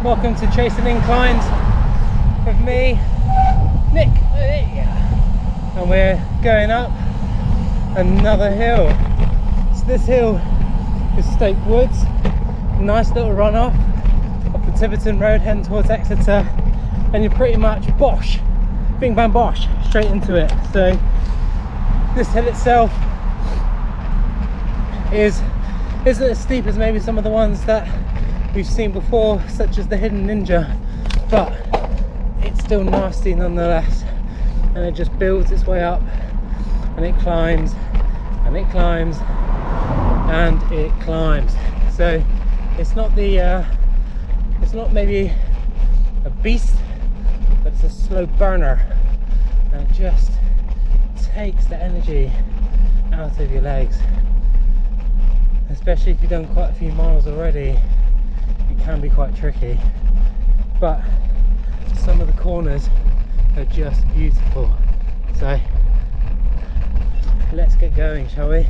Welcome to Chasing Inclines with me, Nick, and we're going up another hill. So this hill is Stoke Woods, nice little run off the Tiverton Road heading towards Exeter, and you're pretty much bosh, bing bang bosh, straight into it. So this hill itself isn't as steep as maybe some of the ones that we've seen before, such as the Hidden Ninja, but it's still nasty nonetheless, and it just builds its way up, and it climbs and it climbs and it climbs. So it's not maybe a beast, but it's a slow burner, and it just takes the energy out of your legs, especially if you've done quite a few miles already. It can be quite tricky, but some of the corners are just beautiful. So let's get going, shall we?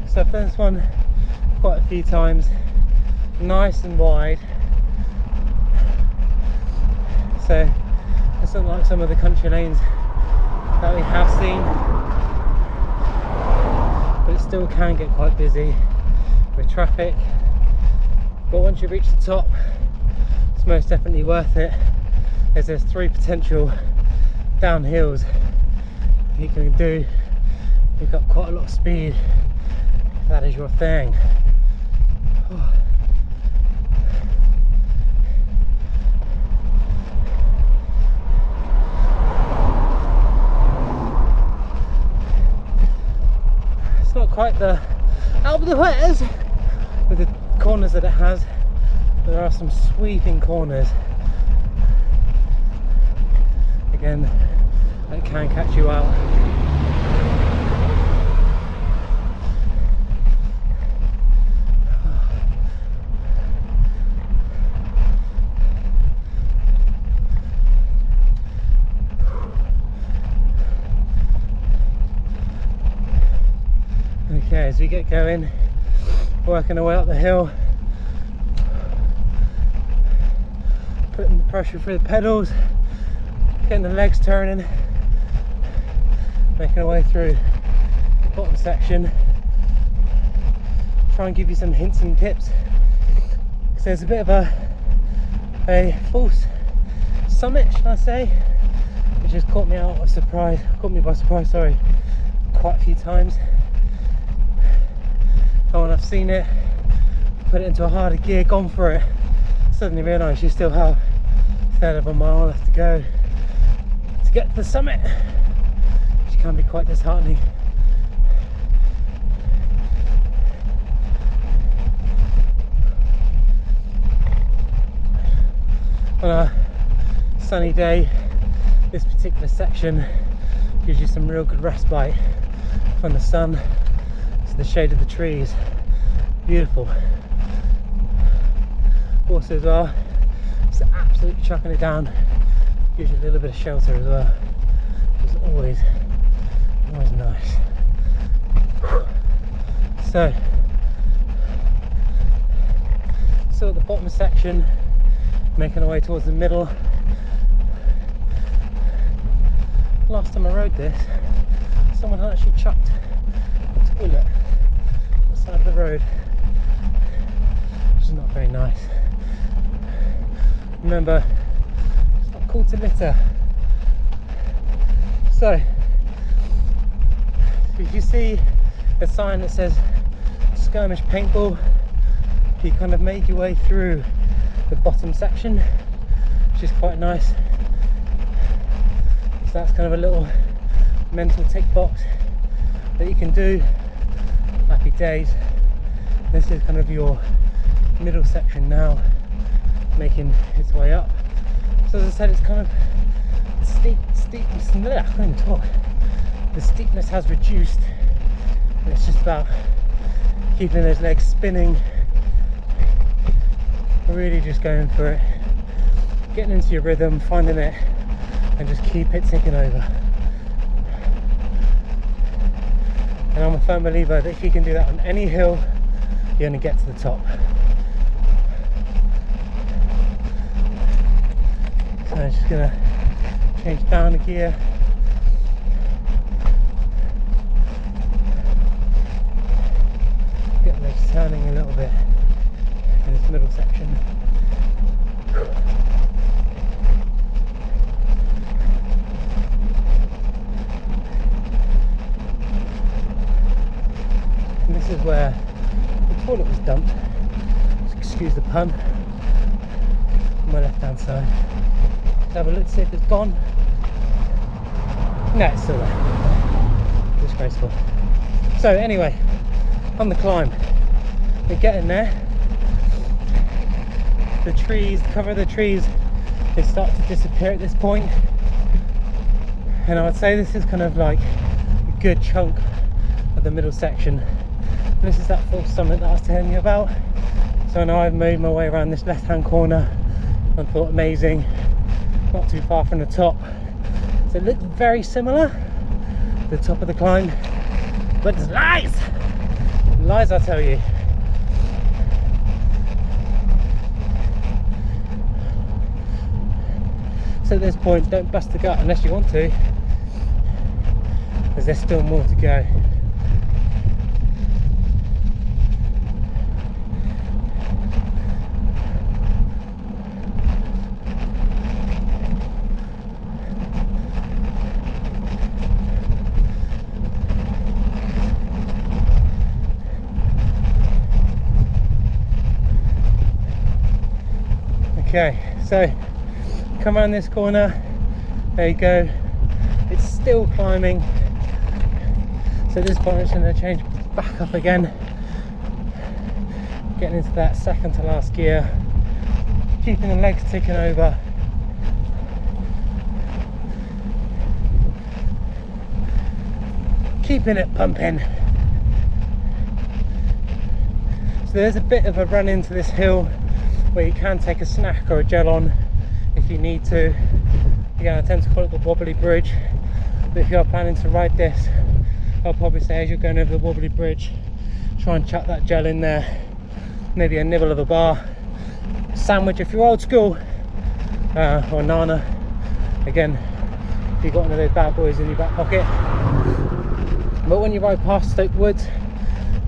So I've done this one quite a few times, nice and wide. So it's not like some of the country lanes that we have seen, but it still can get quite busy with traffic. But once you reach the top, it's most definitely worth it, as there's 3 potential downhills you can do. You've got quite a lot of speed if that is your thing. Oh. It's not quite the Alpe d'Huez with the corners that it has. There are some sweeping corners again that can catch you out. Okay, as we get going, working our way up the hill, putting the pressure through the pedals, getting the legs turning, making our way through the bottom section. Try and give you some hints and tips, because there's a bit of a false summit, should I say, which has caught me by surprise, quite a few times. And when I've seen it, put it into a harder gear, gone for it, suddenly realise you still have a third of a mile left to go to get to the summit, which can be quite disheartening. On a sunny day, this particular section gives you some real good respite from the sun to the shade of the trees. Beautiful. Also as well, just absolutely chucking it down, gives you a little bit of shelter as well, which is always nice. So still at the bottom section, making our way towards the middle. Last time I rode this, someone had actually chucked a toilet on the side of the road, which is not very nice. Remember, it's not cool to litter. So if you see a sign that says skirmish paintball, you kind of made your way through the bottom section, which is quite nice. So that's kind of a little mental tick box that you can do. Happy days. This is kind of your middle section now, making its way up. So as I said, it's kind of steepness. I can't even talk. The steepness has reduced. It's just about keeping those legs spinning, really just going for it. getting into your rhythm, finding it, and just keep it ticking over. And I'm a firm believer that if you can do that on any hill, you're going to get to the top. So I'm just going to change down the gear. Get the legs turning a little bit in this middle section. And this is where the toilet was dumped, excuse the pun, on my left hand side. Let's have a look to see if it's gone. No, it's still there. Disgraceful. So anyway, on the climb, we're getting there. The trees, the cover of the trees, they start to disappear at this point. And I would say this is kind of like a good chunk of the middle section. And this is that false summit that I was telling you about. So now I've made my way around this left hand corner and thought, amazing, not too far from the top. So it looks very similar to the top of the climb, but it's lies! Lies, I tell you. So at this point, don't bust the gut unless you want to, because there's still more to go. Okay, so come around this corner, there you go, it's still climbing. So at this point I'm just going to change back up again, getting into that second to last gear, keeping the legs ticking over. Keeping it pumping. So there's a bit of a run into this hill where you can take a snack or a gel on if you need to. Again, I tend to call it the wobbly bridge, but if you're planning to ride this, I'll probably say as you're going over the wobbly bridge, try and chuck that gel in there, maybe a nibble of a bar, sandwich if you're old school, or nana. Again, if you've got one of those bad boys in your back pocket. But when you ride past Stoke Woods,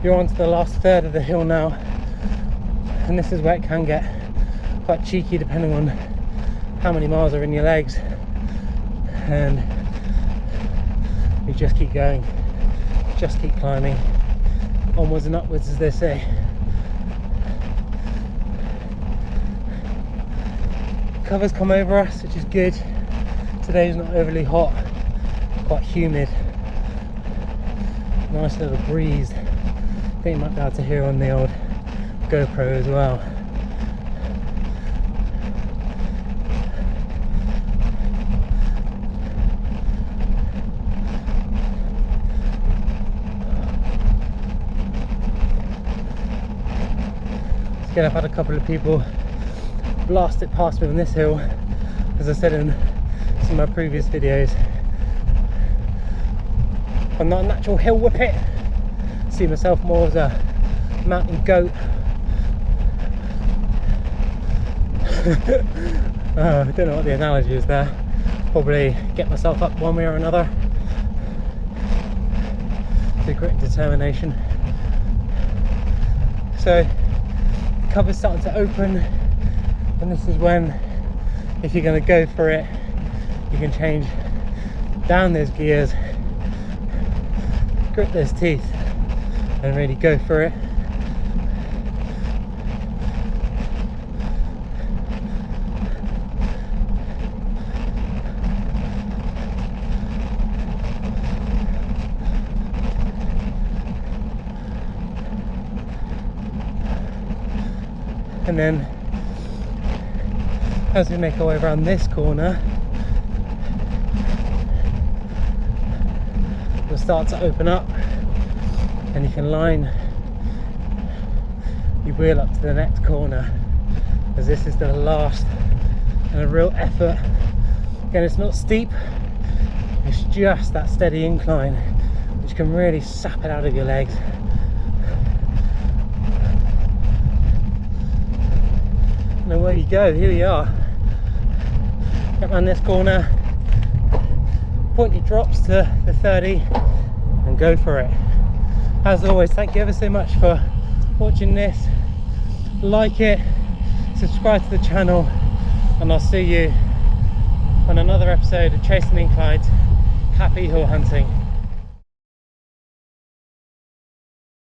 you're onto the last third of the hill now. And this is where it can get quite cheeky depending on how many miles are in your legs, and you just keep going, just keep climbing, onwards and upwards as they say. Cover's come over us, which is good. Today's not overly hot, quite humid, nice little breeze. I think you might be able to hear on the old GoPro as well. Again, I've had a couple of people blast it past me on this hill, as I said in some of my previous videos. I'm not a natural hill whippet. I see myself more as a mountain goat. I don't know what the analogy is there. Probably get myself up one way or another. The grit and determination. So the cover's starting to open, and this is when, if you're going to go for it, you can change down those gears, grit those teeth, and really go for it. And then as we make our way around this corner, we'll start to open up, and you can line your wheel up to the next corner, as this is the last and a real effort. Again, it's not steep, it's just that steady incline which can really sap it out of your legs. And away you go, here we are. Get around this corner, point your drops to the 30 and go for it. As always, thank you ever so much for watching this. Like it, subscribe to the channel, and I'll see you on another episode of Chasing the Inclines. Happy hill hunting.